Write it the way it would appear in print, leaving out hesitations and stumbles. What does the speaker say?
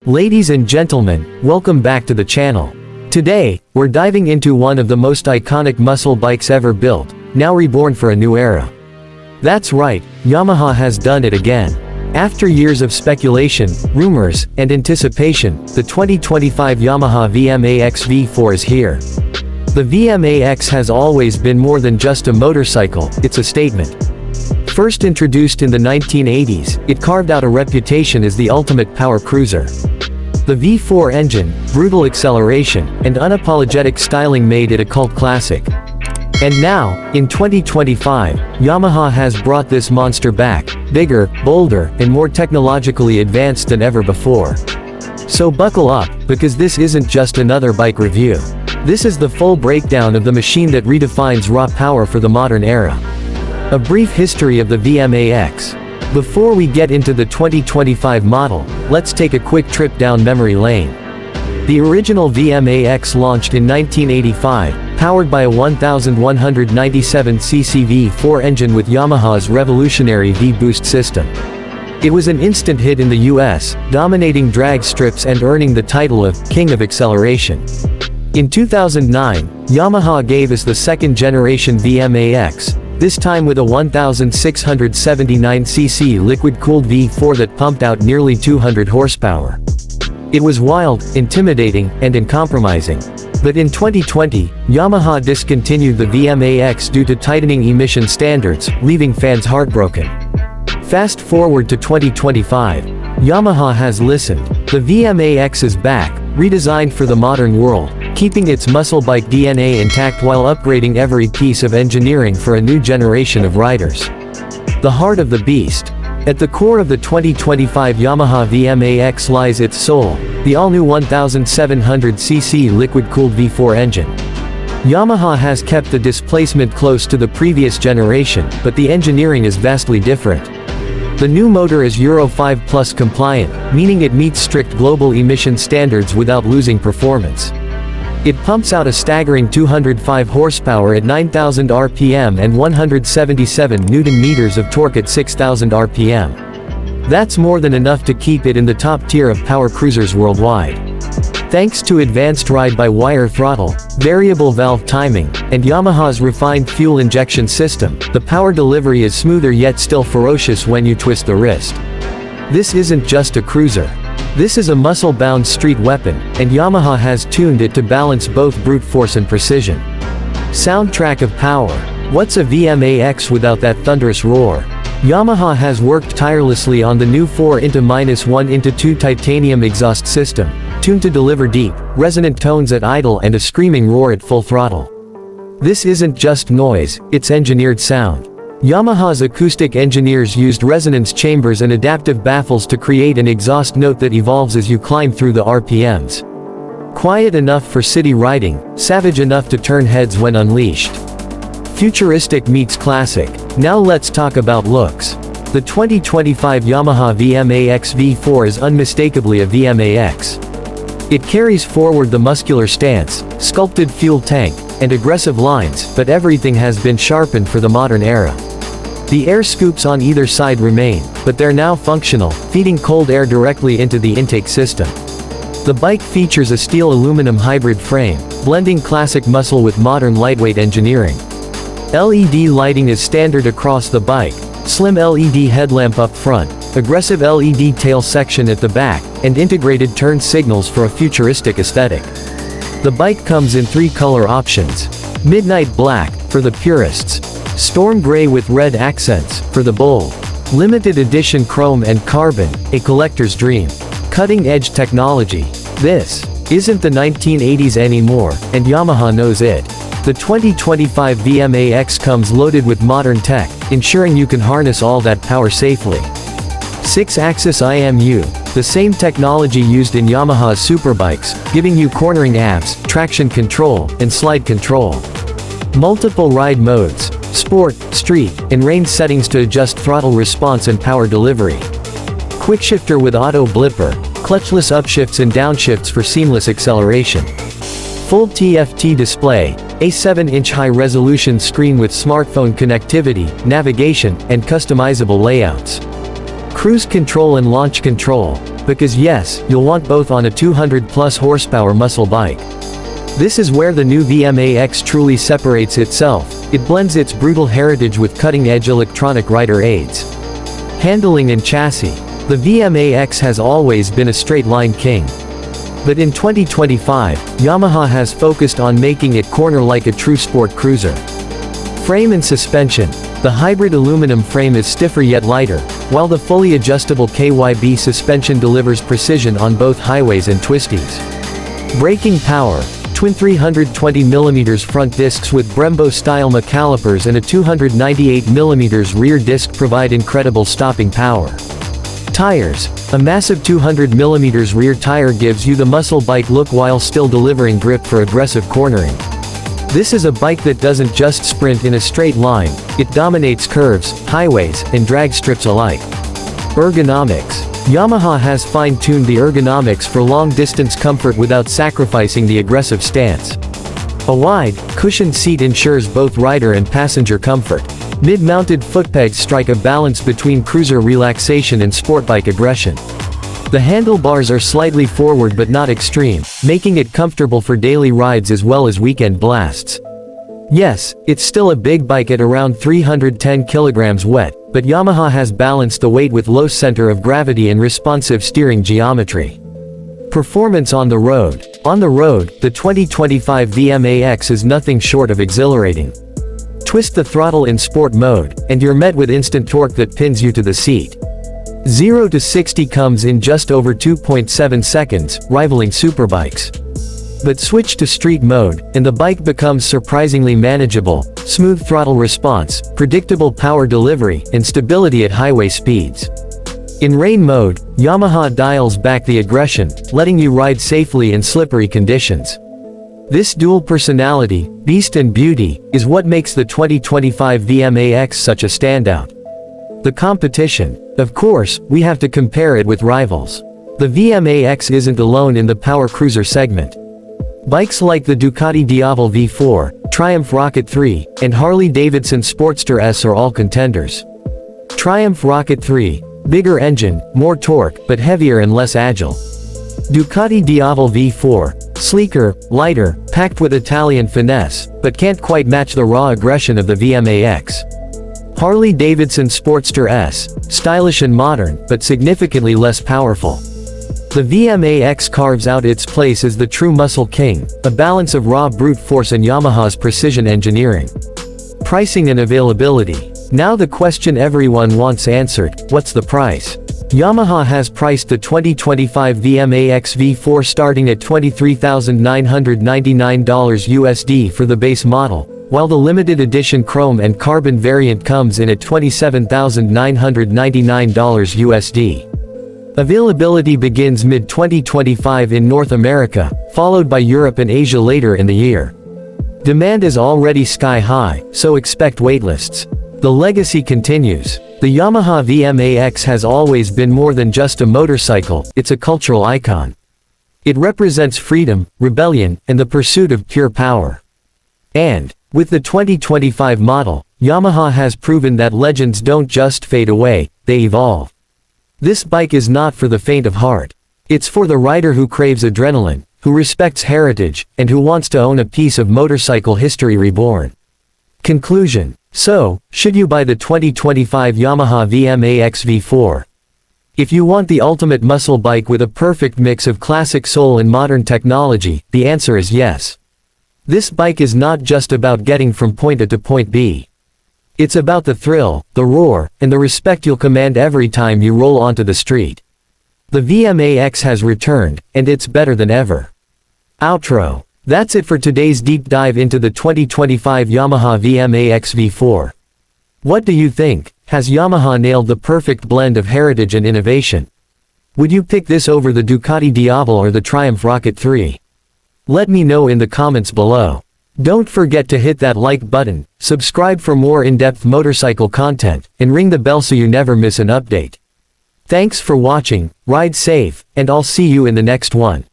Ladies and gentlemen, welcome back to the channel. Today, we're diving into one of the most iconic muscle bikes ever built, now reborn for a new era. That's right, Yamaha has done it again. After years of speculation, rumors, and anticipation, the 2025 Yamaha VMAX V4 is here. The VMAX has always been more than just a motorcycle, it's a statement. First introduced in the 1980s, it carved out a reputation as the ultimate power cruiser. The V4 engine, brutal acceleration, and unapologetic styling made it a cult classic. And now, in 2025, Yamaha has brought this monster back, bigger, bolder, and more technologically advanced than ever before. So buckle up, because this isn't just another bike review. This is the full breakdown of the machine that redefines raw power for the modern era. A brief history of the VMAX. Before we get into the 2025 model, let's take a quick trip down memory lane. The original VMAX launched in 1985, powered by a 1197cc V4 engine with Yamaha's revolutionary V-Boost system. It was an instant hit in the US, dominating drag strips and earning the title of King of Acceleration. In 2009, Yamaha gave us the second-generation VMAX, this time with a 1679cc liquid-cooled V4 that pumped out nearly 200 horsepower. It was wild, intimidating, and uncompromising. But in 2020, Yamaha discontinued the VMAX due to tightening emission standards, leaving fans heartbroken. Fast forward to 2025. Yamaha has listened. The VMAX is back, redesigned for the modern world, keeping its muscle bike DNA intact while upgrading every piece of engineering for a new generation of riders. The heart of the beast. At the core of the 2025 Yamaha VMAX lies its soul, the all-new 1700cc liquid-cooled V4 engine. Yamaha has kept the displacement close to the previous generation, but the engineering is vastly different. The new motor is Euro 5 Plus compliant, meaning it meets strict global emission standards without losing performance. It pumps out a staggering 205 horsepower at 9,000 RPM and 177 Nm of torque at 6,000 RPM. That's more than enough to keep it in the top tier of power cruisers worldwide. Thanks to advanced ride-by-wire throttle, variable valve timing, and Yamaha's refined fuel injection system, the power delivery is smoother yet still ferocious when you twist the wrist. This isn't just a cruiser. This is a muscle-bound street weapon, and Yamaha has tuned it to balance both brute force and precision. Soundtrack of power. What's a VMAX without that thunderous roar? Yamaha has worked tirelessly on the new 4x1x2 titanium exhaust system, tuned to deliver deep, resonant tones at idle and a screaming roar at full throttle. This isn't just noise, it's engineered sound. Yamaha's acoustic engineers used resonance chambers and adaptive baffles to create an exhaust note that evolves as you climb through the RPMs. Quiet enough for city riding, savage enough to turn heads when unleashed. Futuristic meets classic. Now let's talk about looks. The 2025 Yamaha VMAX V4 is unmistakably a VMAX. It carries forward the muscular stance, sculpted fuel tank, and aggressive lines, but everything has been sharpened for the modern era. The air scoops on either side remain, but they're now functional, feeding cold air directly into the intake system. The bike features a steel-aluminum hybrid frame, blending classic muscle with modern lightweight engineering. LED lighting is standard across the bike, slim LED headlamp up front, aggressive LED tail section at the back, and integrated turn signals for a futuristic aesthetic. The bike comes in 3 color options. Midnight Black, for the purists. Storm Gray with red accents, for the bold. Limited Edition Chrome and Carbon, a collector's dream. Cutting-edge technology. This isn't the 1980s anymore, and Yamaha knows it. The 2025 VMAX comes loaded with modern tech, ensuring you can harness all that power safely. 6-axis IMU, the same technology used in Yamaha's superbikes, giving you cornering abs, traction control, and slide control. Multiple ride modes, sport, street, and range settings to adjust throttle response and power delivery. Quickshifter with auto blipper, clutchless upshifts and downshifts for seamless acceleration. Full TFT display, a 7-inch high-resolution screen with smartphone connectivity, navigation, and customizable layouts. Cruise control and launch control, Because yes, you'll want both on a 200 plus horsepower muscle bike. This is where the new VMAX truly separates itself. It blends its brutal heritage with cutting-edge electronic rider aids. Handling and chassis. The VMAX has always been a straight-line king. But in 2025, Yamaha has focused on making it corner like a true sport cruiser. Frame and suspension. The hybrid aluminum frame is stiffer yet lighter, while the fully adjustable KYB suspension delivers precision on both highways and twisties. Braking power. Twin 320mm front discs with Brembo-style calipers and a 298mm rear disc provide incredible stopping power. Tires. A massive 200mm rear tire gives you the muscle bike look while still delivering grip for aggressive cornering. This is a bike that doesn't just sprint in a straight line, it dominates curves, highways, and drag strips alike. Ergonomics. Yamaha has fine-tuned the ergonomics for long-distance comfort without sacrificing the aggressive stance. A wide, cushioned seat ensures both rider and passenger comfort. Mid-mounted footpegs strike a balance between cruiser relaxation and sport bike aggression. The handlebars are slightly forward but not extreme, making it comfortable for daily rides as well as weekend blasts. Yes, it's still a big bike at around 310 kilograms wet, but Yamaha has balanced the weight with low center of gravity and responsive steering geometry. Performance on the road. On the road, the 2025 VMAX is nothing short of exhilarating. Twist the throttle in sport mode, and you're met with instant torque that pins you to the seat. 0 to 60 comes in just over 2.7 seconds, rivaling superbikes. But switch to street mode, and the bike becomes surprisingly manageable. Smooth throttle response, predictable power delivery, and stability at highway speeds. In rain mode, Yamaha dials back the aggression, letting you ride safely in slippery conditions. This dual personality, beast and beauty, is what makes the 2025 VMAX such a standout. The competition. Of course, we have to compare it with rivals. The VMAX isn't alone in the power cruiser segment. Bikes like the Ducati Diavel V4, Triumph Rocket 3, and Harley-Davidson Sportster S are all contenders. Triumph Rocket 3. Bigger engine, more torque, but heavier and less agile. Ducati Diavel V4. Sleeker, lighter, packed with Italian finesse, but can't quite match the raw aggression of the VMAX. Harley-Davidson Sportster S. Stylish and modern, but significantly less powerful. The VMAX carves out its place as the true muscle king, a balance of raw brute force and Yamaha's precision engineering. Pricing and availability. Now the question everyone wants answered, what's the price? Yamaha has priced the 2025 VMAX V4 starting at $23,999 USD for the base model, while the limited edition chrome and carbon variant comes in at $27,999 USD. Availability begins mid-2025 in North America, followed by Europe and Asia later in the year. Demand is already sky-high, so expect waitlists. The legacy continues. The Yamaha VMAX has always been more than just a motorcycle, it's a cultural icon. It represents freedom, rebellion, and the pursuit of pure power. And, with the 2025 model, Yamaha has proven that legends don't just fade away, they evolve. This bike is not for the faint of heart. It's for the rider who craves adrenaline, who respects heritage, and who wants to own a piece of motorcycle history reborn. Conclusion. So, should you buy the 2025 Yamaha VMAX V4? If you want the ultimate muscle bike with a perfect mix of classic soul and modern technology, the answer is yes. This bike is not just about getting from point A to point B. It's about the thrill, the roar, and the respect you'll command every time you roll onto the street. The VMAX has returned, and it's better than ever. Outro. That's it for today's deep dive into the 2025 Yamaha VMAX V4. What do you think? Has Yamaha nailed the perfect blend of heritage and innovation? Would you pick this over the Ducati Diavel or the Triumph Rocket 3? Let me know in the comments below. Don't forget to hit that like button, subscribe for more in-depth motorcycle content, and ring the bell so you never miss an update. Thanks for watching, ride safe, and I'll see you in the next one.